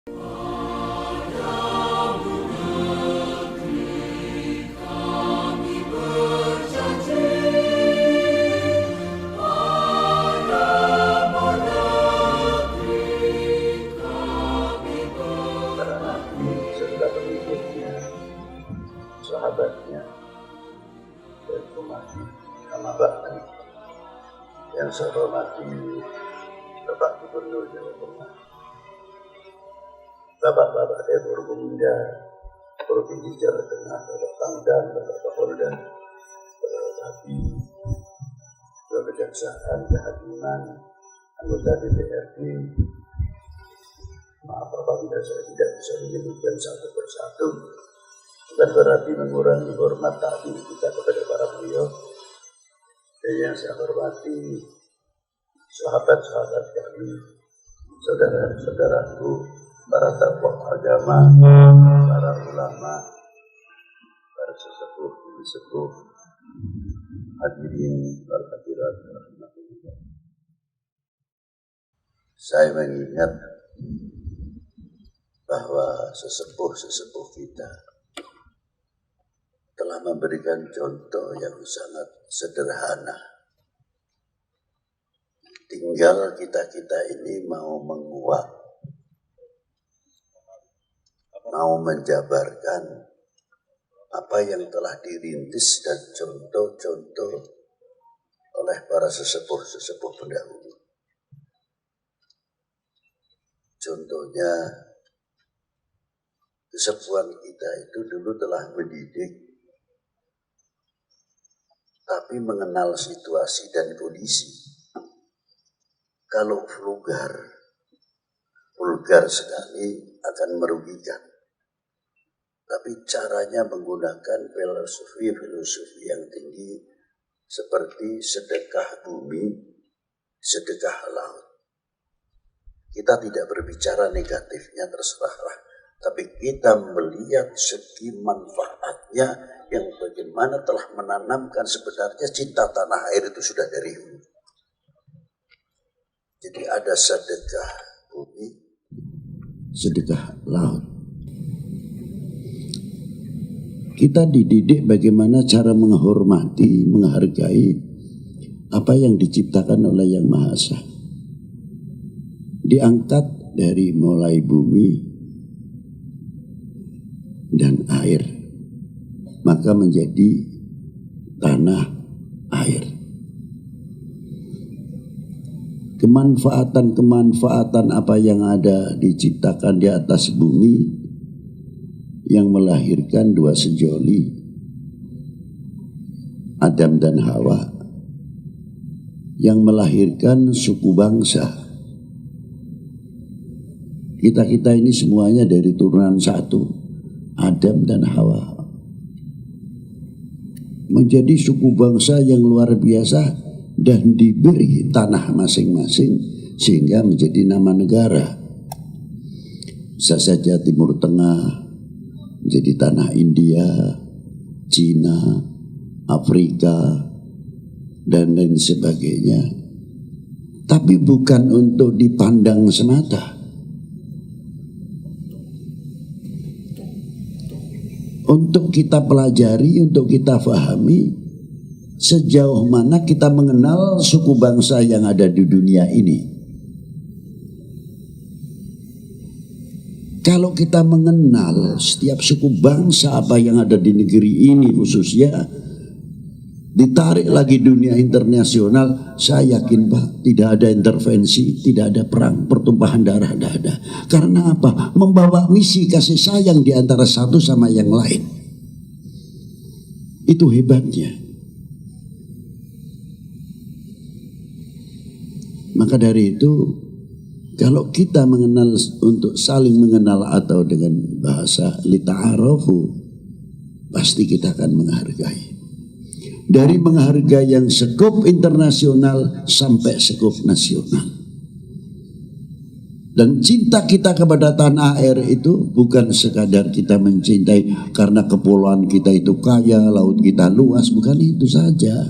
Sahabatnya dan umatnya sama bakti yang saya hormati Bapak Gubernur Jawa Tengah, Bapak-bapak Depur Pemuda Provinsi Jawa Tengah, Bapak Pangdam, Bapak Kapolda, Bapak Kabid, Bapak Kejaksaan, Kehakiman, anggota DPRD. Maaf apabila saya tidak bisa menyebutkan satu persatu, bukan berarti mengurangi hormat takdim kita kepada para beliau. Dan yang saya hormati sahabat-sahabat kami, saudara-saudaraku, para tokoh agama, para ulama, para sesepuh, hadirin wal hadirat. Saya mengingat bahwa sesepuh kita telah memberikan contoh yang sangat sederhana. Tinggal kita ini mau menguak, mau menjabarkan apa yang telah dirintis dan contoh-contoh oleh para sesepuh pendahulu. Contohnya, kesepuhan kita itu dulu telah mendidik, tapi mengenal situasi dan kondisi. Kalau vulgar sekali akan merugikan. Tapi caranya menggunakan filosofi yang tinggi seperti sedekah bumi, sedekah laut. Kita tidak berbicara negatifnya, terserahlah. Tapi kita melihat segi manfaatnya yang bagaimana telah menanamkan sebenarnya cinta tanah air itu sudah dari dulu. Jadi ada sedekah bumi, sedekah laut. Kita dididik bagaimana cara menghormati, menghargai apa yang diciptakan oleh Yang Maha Esa. Diangkat dari mulai bumi dan air, maka menjadi tanah air. Kemanfaatan apa yang ada diciptakan di atas bumi yang melahirkan dua sejoli, Adam dan Hawa, yang melahirkan suku bangsa. Kita ini semuanya dari turunan satu, Adam dan Hawa. Menjadi suku bangsa yang luar biasa dan diberi tanah masing-masing sehingga menjadi nama negara. Bisa saja Timur Tengah menjadi tanah India, Cina, Afrika, dan lain sebagainya. Tapi bukan untuk dipandang semata. Untuk kita pelajari, untuk kita fahami sejauh mana kita mengenal suku bangsa yang ada di dunia ini. Kalau kita mengenal setiap suku bangsa apa yang ada di negeri ini khususnya, ditarik lagi dunia internasional, saya yakin Pak, tidak ada intervensi, tidak ada perang, pertumpahan darah, tidak ada. Karena apa? Membawa misi kasih sayang di antara satu sama yang lain. Itu hebatnya. Maka dari itu, kalau kita mengenal untuk saling mengenal atau dengan bahasa lita'arofu, pasti kita akan menghargai. Dari menghargai yang sekup internasional sampai sekup nasional. Dan cinta kita kepada tanah air itu bukan sekadar kita mencintai karena kepulauan kita itu kaya, laut kita luas, bukan itu saja.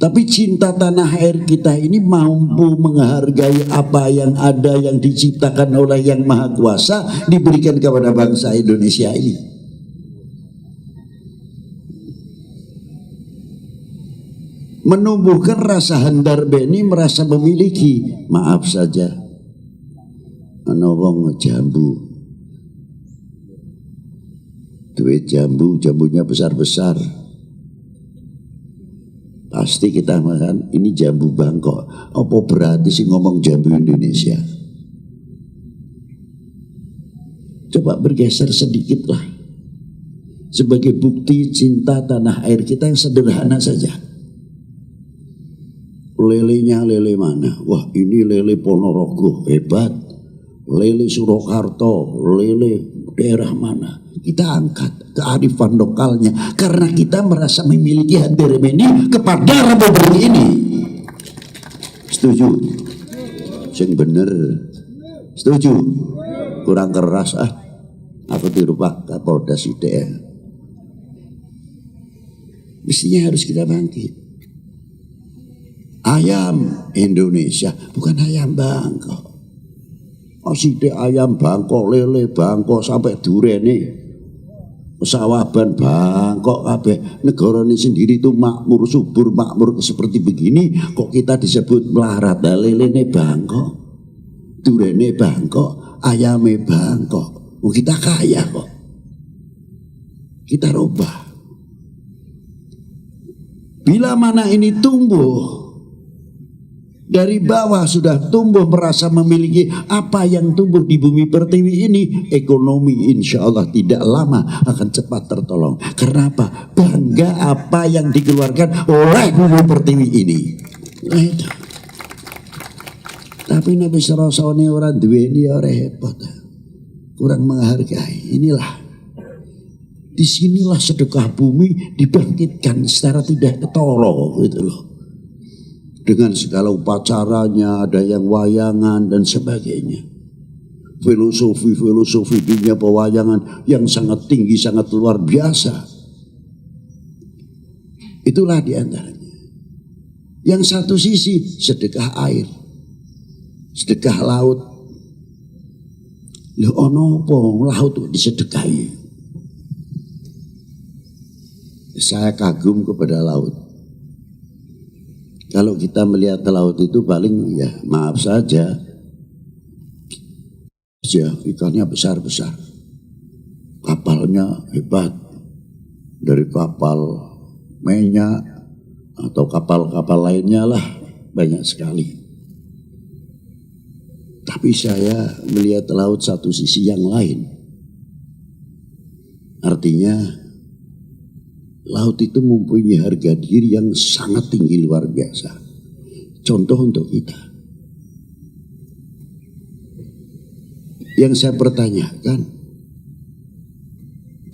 Tapi cinta tanah air kita ini mampu menghargai apa yang ada yang diciptakan oleh Yang Maha Kuasa diberikan kepada bangsa Indonesia ini. Menumbuhkan rasa handar beni, merasa memiliki. Maaf saja, ana wong jambu, duit jambu, jambunya besar-besar. Pasti kita makan, ini jambu Bangkok. Apa berarti sih ngomong jambu Indonesia? Coba bergeser sedikit lah. Sebagai bukti cinta tanah air kita yang sederhana saja. Lelenya lele mana? Wah, ini lele Ponorogo, hebat. Lele Surakarta, lele daerah mana? Kita angkat kearifan lokalnya karena kita merasa memiliki handar beni kepada Republik ini. Setuju? Sing bener. Setuju? Kurang keras ah. Aku tiru Pak Kapolda Sudaya. Mestinya harus kita bangkit. Ayam Indonesia bukan ayam Bangkok. Sithik ayam Bangkok, lele Bangkok sampai durene. Pesawaban Bangkok kabeh, negara ini sendiri itu makmur, subur, makmur seperti begini, kok kita disebut melarat? Lelene Bangkok, durene Bangkok, ayame Bangkok. Kita kaya kok. Kita rubah. Bila mana ini tumbuh dari bawah, sudah tumbuh merasa memiliki apa yang tumbuh di bumi pertiwi ini, ekonomi insya Allah tidak lama akan cepat tertolong. Karena apa? Bangga apa yang dikeluarkan oleh bumi pertiwi ini. Tapi Nabi Sarasone orang duweni orang repot, kurang menghargai. Inilah, disinilah sedekah bumi dibangkitkan secara tidak ketoro gitu loh. Dengan segala upacaranya, ada yang wayangan dan sebagainya. Filosofi dunia pewayangan yang sangat tinggi, sangat luar biasa. Itulah diantaranya. Yang satu sisi sedekah air, sedekah laut. Lho ono apa laut disedekahi? Saya kagum kepada laut. Kalau kita melihat laut itu paling ya maaf saja, ikannya besar-besar, kapalnya hebat, dari kapal minyak atau kapal-kapal lainnya lah banyak sekali. Tapi saya melihat laut satu sisi yang lain, artinya laut itu mempunyai harga diri yang sangat tinggi, luar biasa. Contoh untuk kita. Yang saya pertanyakan,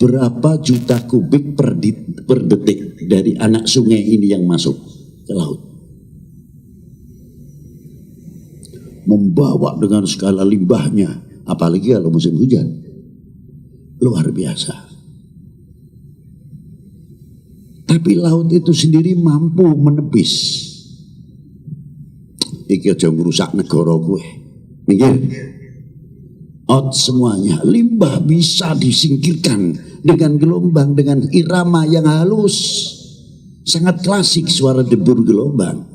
berapa juta kubik per detik dari anak sungai ini yang masuk ke laut? Membawa dengan segala limbahnya, apalagi kalau musim hujan. Luar biasa. Tapi laut itu sendiri mampu menebis. Iki aja ngrusak negara gue. Mikir. Out semuanya. Limbah bisa disingkirkan dengan gelombang, dengan irama yang halus. Sangat klasik suara debur gelombang.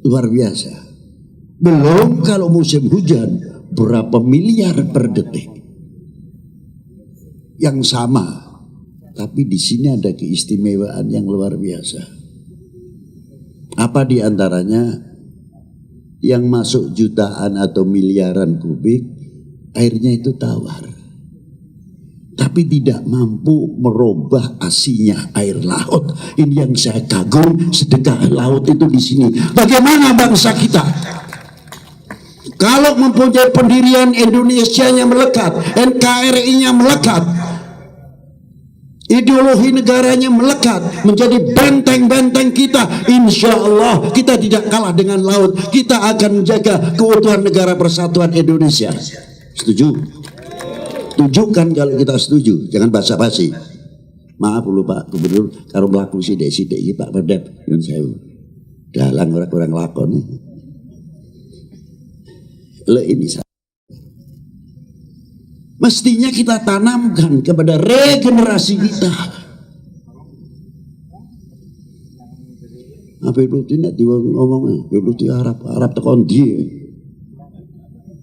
Luar biasa. Belum kalau musim hujan, berapa miliar per detik. Yang sama. Tapi di sini ada keistimewaan yang luar biasa. Apa di antaranya? Yang masuk jutaan atau miliaran kubik, airnya itu tawar. Tapi tidak mampu merubah asinya air laut. Ini yang saya kagum, sedekah laut itu di sini. Bagaimana bangsa kita? Kalau mempunyai pendirian Indonesia yang melekat, NKRI-nya melekat, ideologi negaranya melekat menjadi benteng-benteng kita, insya Allah kita tidak kalah dengan laut. Kita akan menjaga keutuhan negara persatuan Indonesia. Setuju? Tunjukkan kalau kita setuju, jangan basa-basi. Maaf lho Pak Gubernur, karo mlaku sithik-sithik iki Pak Perdap, nyuwun sewu. Dalang ora kurang lakon. Lha ini mestinya kita tanamkan kepada regenerasi kita. Apa itu tidak ngomong itu Arab tekon ndi.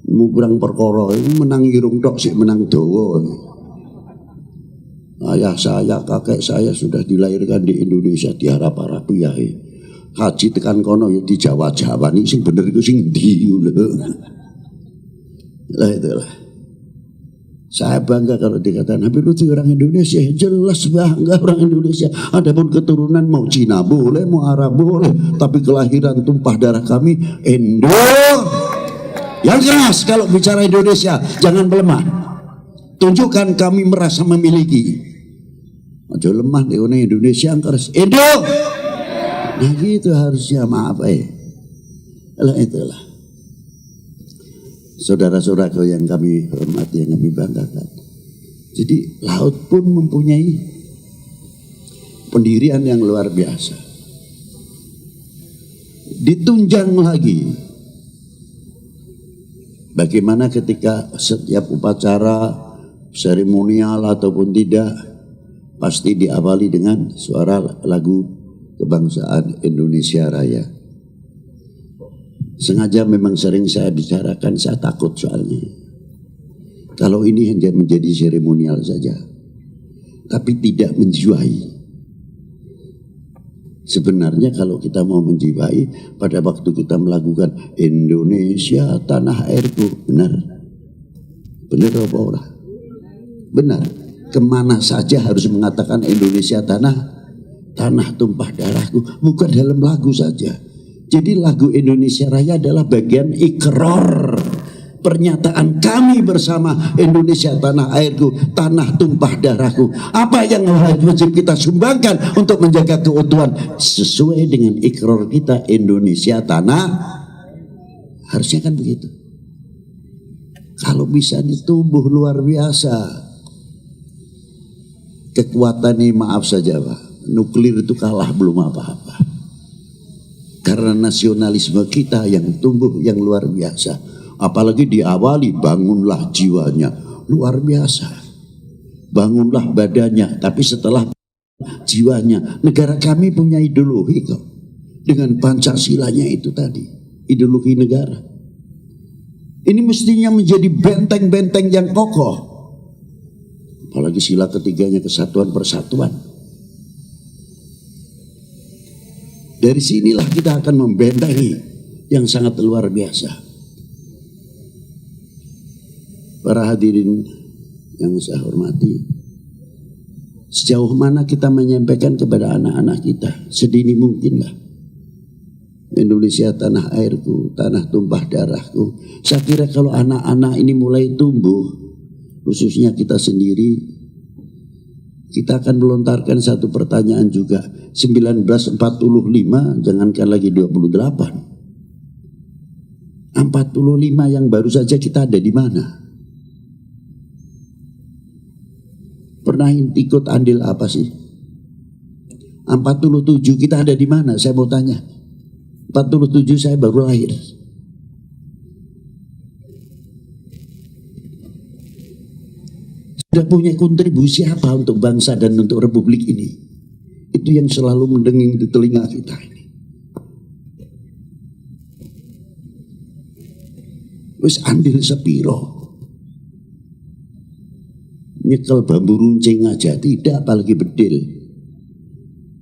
Mubrang perkara itu menang irung tok sik menang dawa. Ayah saya, kakek saya sudah dilahirkan di Indonesia, diharap-harap ya. Haji tekan kono ya di Jawa-Jawa nih sing bener iku sing ndi lho. Lah itulah. Saya bangga kalau dikatakan Habib Lutfi orang Indonesia, jelas bangga orang Indonesia. Adapun keturunan mau Cina boleh, mau Arab boleh, tapi kelahiran tumpah darah kami Indo. Yang keras kalau bicara Indonesia, jangan melemah. Tunjukkan kami merasa memiliki. Aja lemah di Indonesia yang keras. Indo. Nah gitu harusnya, maaf Lah itulah. Saudara-saudaraku yang kami hormati, yang kami banggakan. Jadi laut pun mempunyai pendirian yang luar biasa. Ditunjang lagi. Bagaimana ketika setiap upacara seremonial ataupun tidak pasti diawali dengan suara lagu kebangsaan Indonesia Raya. Sengaja memang sering saya bicarakan, saya takut soalnya. Kalau ini hanya menjadi seremonial saja, tapi tidak menjiwai. Sebenarnya kalau kita mau menjiwai, pada waktu kita melakukan Indonesia tanah airku, benar? Benar apa ora? Benar. Kemana saja harus mengatakan Indonesia tanah tumpah darahku, bukan dalam lagu saja. Jadi lagu Indonesia Raya adalah bagian ikrar pernyataan kami bersama, Indonesia tanah airku, tanah tumpah darahku. Apa yang wajib kita sumbangkan untuk menjaga keutuhan sesuai dengan ikrar kita, Indonesia tanah, harusnya kan begitu. Kalau bisa ditumbuh luar biasa. Kekuatan ini maaf saja Pak, nuklir itu kalah belum apa-apa. Karena nasionalisme kita yang tumbuh yang luar biasa. Apalagi diawali bangunlah jiwanya. Luar biasa. Bangunlah badannya. Tapi setelah jiwanya. Negara kami punya ideologi kok. Dengan Pancasilanya itu tadi. Ideologi negara. Ini mestinya menjadi benteng-benteng yang kokoh. Apalagi sila ketiganya kesatuan persatuan. Dari sinilah kita akan membentengi yang sangat luar biasa. Para hadirin yang saya hormati, sejauh mana kita menyampaikan kepada anak-anak kita sedini mungkinlah. Indonesia tanah airku, tanah tumpah darahku. Saya kira kalau anak-anak ini mulai tumbuh, khususnya kita sendiri, kita akan melontarkan satu pertanyaan juga. 1945, jangankan lagi 28. 45 yang baru saja kita ada di mana? Pernah ikut andil apa sih? 47 kita ada di mana? Saya mau tanya. 47 saya baru lahir. Sudah punya kontribusi apa untuk bangsa dan untuk republik ini? Itu yang selalu mendenging di telinga kita ini. Wis andil sepiro? Nyekel bambu runcing aja tidak, apalagi bedil.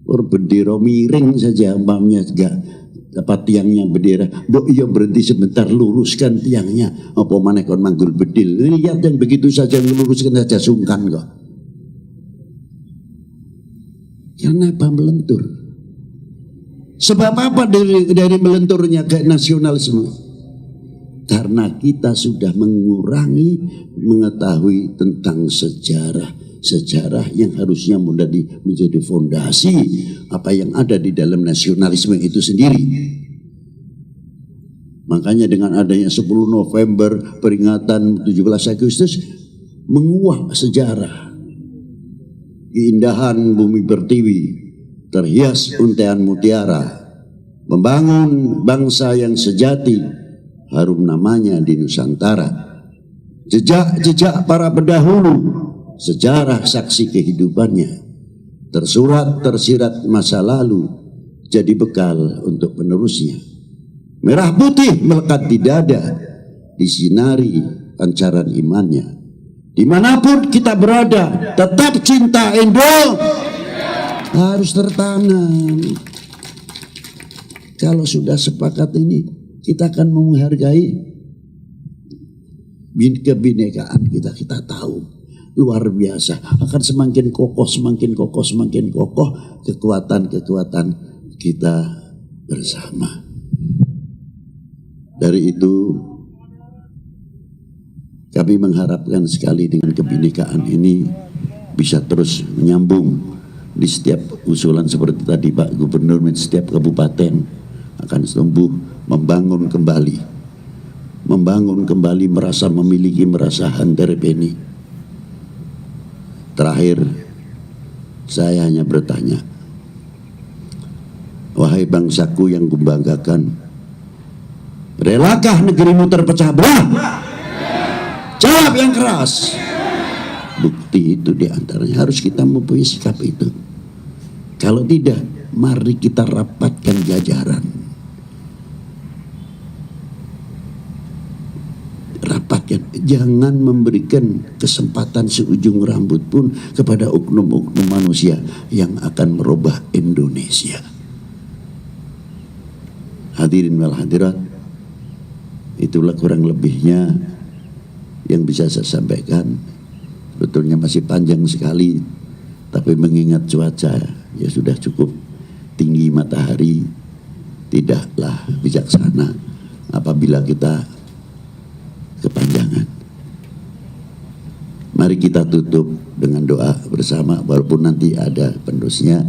Bendera miring saja umpamanya enggak dapat tiangnya bendera. Mbok iya berhenti sebentar, luruskan tiangnya. Apa maneh kon manggul bedil. Lihat yang begitu saja meluruskan saja sungkan kok. Kenapa melentur? Sebab apa dari melenturnya ke nasionalisme? Karena kita sudah mengurangi mengetahui tentang sejarah yang harusnya menjadi fondasi apa yang ada di dalam nasionalisme itu sendiri. Makanya dengan adanya 10 November peringatan 17 Agustus menguak sejarah keindahan bumi pertiwi terhias untaian mutiara, membangun bangsa yang sejati, harum namanya di Nusantara. Jejak-jejak para pendahulu, sejarah saksi kehidupannya, tersurat tersirat masa lalu, jadi bekal untuk penerusnya. Merah putih melekat di dada, disinari pancaran imannya. Dimanapun kita berada, tetap cinta Indo harus tertanam. Kalau sudah sepakat ini, kita akan menghargai kebinekaan kita. Kita tahu luar biasa, akan semakin kokoh, semakin kokoh, semakin kokoh kekuatan-kekuatan kita bersama. Dari itu kami mengharapkan sekali dengan kebinekaan ini bisa terus menyambung di setiap usulan seperti tadi Pak Gubernur, setiap kabupaten akan tumbuh membangun kembali merasa memiliki, merasa handarepeni. Terakhir saya hanya bertanya, wahai bangsaku yang kubanggakan, relakah negerimu terpecah belah? Jawab yang keras. Bukti itu diantaranya harus kita mempunyai sikap itu. Kalau tidak, mari kita rapatkan jajaran. Rapatkan, jangan memberikan kesempatan seujung rambut pun kepada oknum-oknum manusia yang akan merubah Indonesia. Hadirin wal hadirat, itulah kurang lebihnya yang bisa saya sampaikan. Betulnya masih panjang sekali, tapi mengingat cuaca ya sudah cukup tinggi matahari, tidaklah bijaksana apabila kita kepanjangan. Mari kita tutup dengan doa bersama, walaupun nanti ada penerusnya,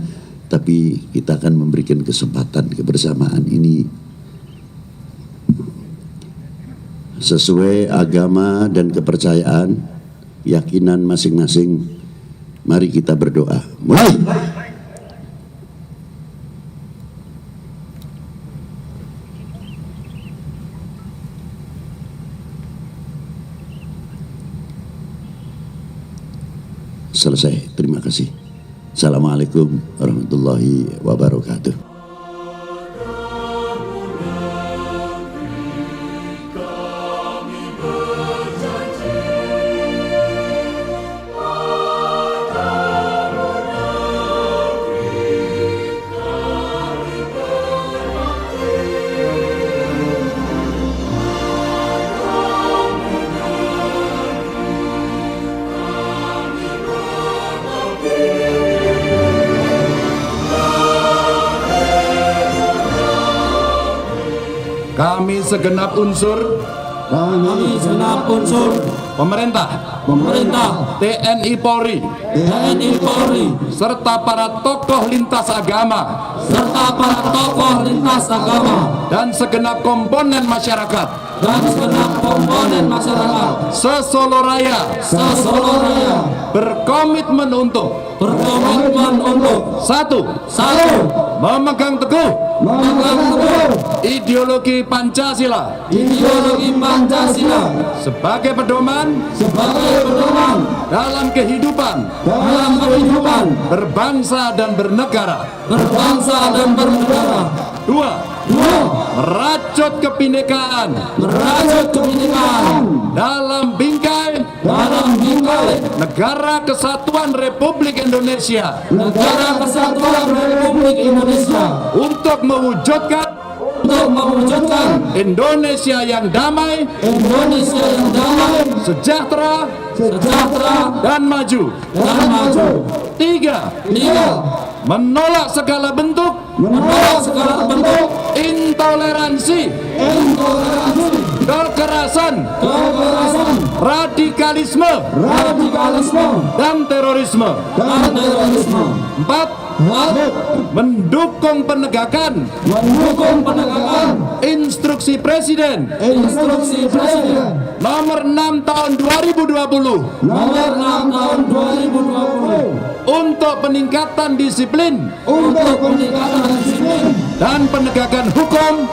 tapi kita akan memberikan kesempatan kebersamaan ini sesuai agama dan kepercayaan, keyakinan masing-masing. Mari kita berdoa. Mulai. Selesai. Terima kasih. Assalamualaikum warahmatullahi wabarakatuh. Kami segenap unsur pemerintah, TNI Polri, serta para tokoh lintas agama, dan segenap komponen masyarakat, se-Solo Raya, berkomitmen untuk satu, memegang teguh ideologi Pancasila sebagai pedoman dalam kehidupan berbangsa dan bernegara. Dua, merajut kebinekaan dalam bingkai Negara Kesatuan Republik Indonesia, untuk mewujudkan Indonesia yang damai, sejahtera, dan maju. Tiga, menolak segala bentuk intoleransi, kekerasan, radikalisme, dan terorisme. Empat, mendukung penegakan Instruksi Presiden Nomor 6 Tahun 2000 2020 Nomor 6 tahun 2020 untuk peningkatan disiplin untuk peningkatan disiplin dan penegakan hukum,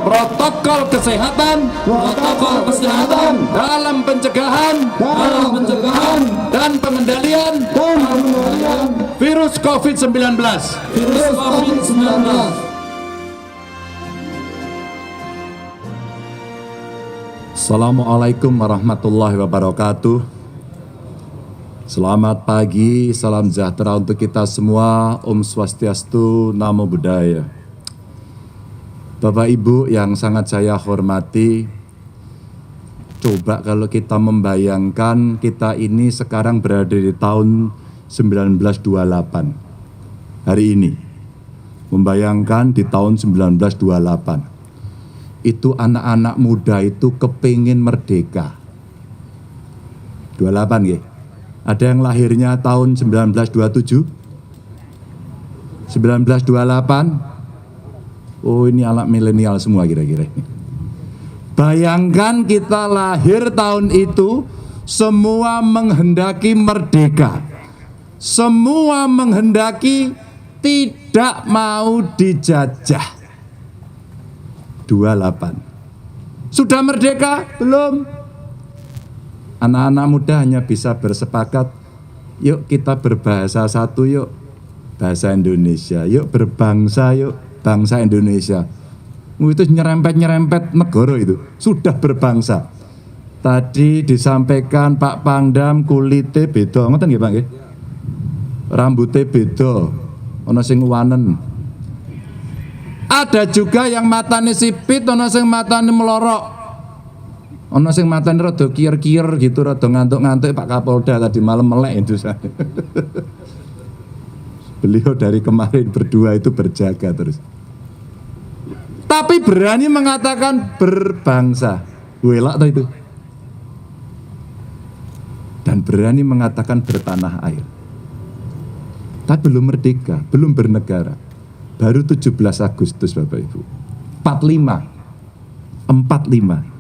protokol kesehatan dalam pencegahan dan pengendalian virus COVID-19. Assalamualaikum warahmatullahi wabarakatuh. Selamat pagi, salam sejahtera untuk kita semua. Om Swastiastu, Namo Buddhaya. Bapak Ibu yang sangat saya hormati, coba kalau kita membayangkan kita ini sekarang berada di tahun 1928. Hari ini, membayangkan di tahun 1928. Itu anak-anak muda itu kepingin merdeka. 28 ya. Ada yang lahirnya tahun 1927, 1928. Oh, ini anak milenial semua kira-kira. Bayangkan kita lahir tahun itu, semua menghendaki merdeka. Semua menghendaki tidak mau dijajah. 28. Sudah merdeka? Belum. Anak-anak muda hanya bisa bersepakat, yuk kita berbahasa satu yuk, bahasa Indonesia, yuk berbangsa yuk, bangsa Indonesia. Itu nyerempet-nyerempet negara itu, sudah berbangsa. Tadi disampaikan Pak Pangdam kulite beda, ngoten nggih Pak nggih? Rambutnya beda, ana sing wanen. Ada juga yang matane sipit, ana sing matane melorok. Ono sing matane rada kier-kier gitu, rada ngantuk-ngantuk. Pak Kapolda tadi malam melek itu saya. Beliau dari kemarin berdua itu berjaga terus. Tapi berani mengatakan berbangsa. Welak tuh itu. Dan berani mengatakan bertanah air. Tapi belum merdeka, belum bernegara. Baru 17 Agustus Bapak Ibu. 45.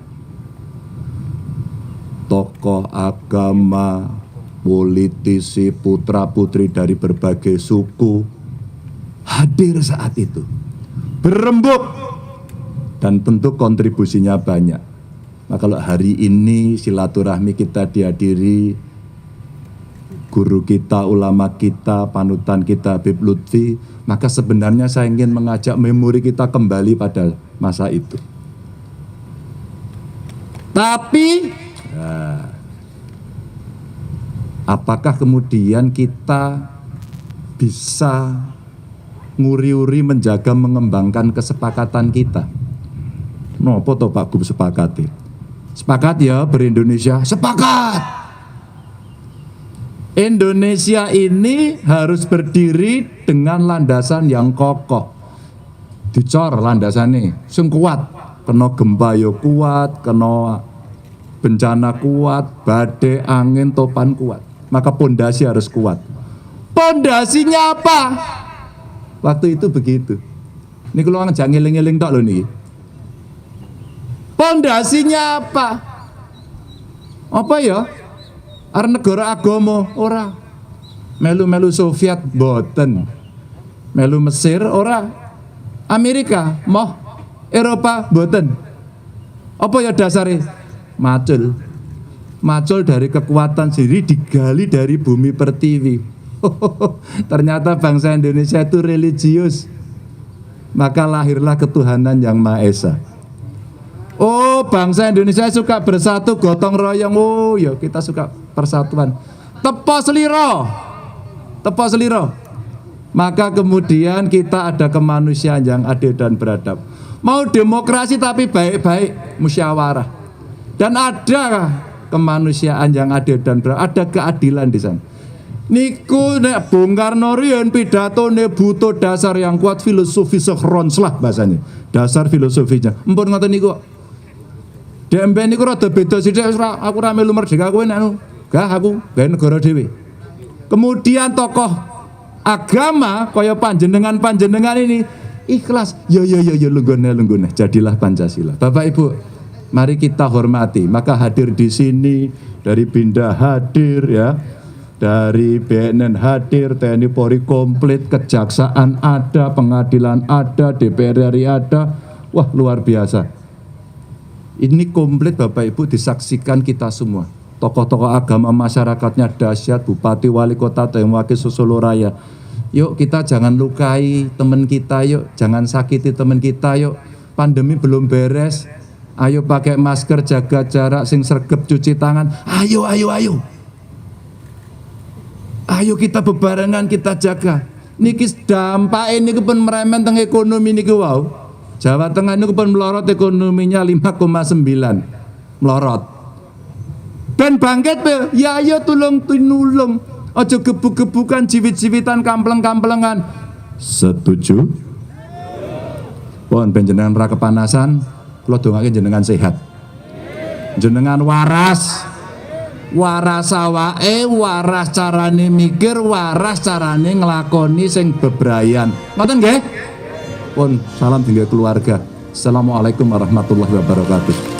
Tokoh agama, politisi, putra-putri dari berbagai suku hadir saat itu, berembuk, dan tentu kontribusinya banyak. Nah, kalau hari ini silaturahmi kita dihadiri guru kita, ulama kita, panutan kita Habib Lutfi, maka sebenarnya saya ingin mengajak memori kita kembali pada masa itu. Tapi apakah kemudian kita bisa nguri-uri menjaga mengembangkan kesepakatan kita? Nopo to Pak Gub sepakati? Sepakat ya ber-Indonesia? Sepakat! Indonesia ini harus berdiri dengan landasan yang kokoh. Dicor landasannya, sing kuat. Kena gempa yo kuat, kena bencana kuat, badai, angin, topan kuat. Maka pondasi harus kuat. Pondasinya apa? Waktu itu begitu. Ini kalau ngejak ngiling-ngiling tok lho nih. Pondasinya apa? Apa ya? Are negara agama ora. Melu-melu Soviet boten. Melu Mesir ora. Amerika moh. Eropa boten. Apa ya dasare? Macul dari kekuatan sendiri digali dari bumi pertiwi. Ternyata bangsa Indonesia itu religius, maka lahirlah ketuhanan yang Maha Esa. Oh, bangsa Indonesia suka bersatu gotong royong. Oh ya, kita suka persatuan. Tepo seliro. Maka kemudian kita ada kemanusiaan yang adil dan beradab. Mau demokrasi tapi baik-baik, musyawarah. Dan ada kemanusiaan yang adil dan beradab, ada keadilan di sana. Niku nek Bung Karno riyen pidatone butuh dasar yang kuat, filosofi sehrons lah bahasanya. Dasar filosofinya. Empun ngoten niku. Dembe niku rada beda sithik, aku ra melu merdeka kowe nek aku gawe negara dhewe. Kemudian tokoh agama kaya panjenengan ini ikhlas. Yo lunggone jadilah Pancasila. Bapak Ibu, Mari kita hormati. Maka hadir di sini dari Binda hadir ya, dari BNN hadir, TNI Polri komplit, kejaksaan ada, pengadilan ada, DPR RI ada. Wah, luar biasa. Ini komplit Bapak Ibu disaksikan kita semua. Tokoh-tokoh agama masyarakatnya dahsyat, bupati, wali kota, dan wakil Solo Raya. Yuk kita jangan lukai teman kita, yuk jangan sakiti teman kita, yuk. Pandemi belum beres. Ayo pakai masker, jaga jarak, sing sregep, cuci tangan. Ayo, ayo, ayo. Ayo kita bebarengan, kita jaga. Niki dampak ini pun meremen teng ekonomi niki wow. Jawa Tengah ini pun melorot ekonominya 5,9 melorot. Ben bangkit be, ya ayo tulung tinulung. Ojo gebuk-gebukan, jiwit-jiwitan, kampleng-kamplengan. Setuju? Pon penjenengan ra kepanasan, kula dongake jenengan sehat. Jenengan waras. Waras awake, waras carane mikir, waras carane nglakoni sing bebrayan. Ngoten nggih? Pun salam tinggal keluarga. Assalamualaikum warahmatullahi wabarakatuh.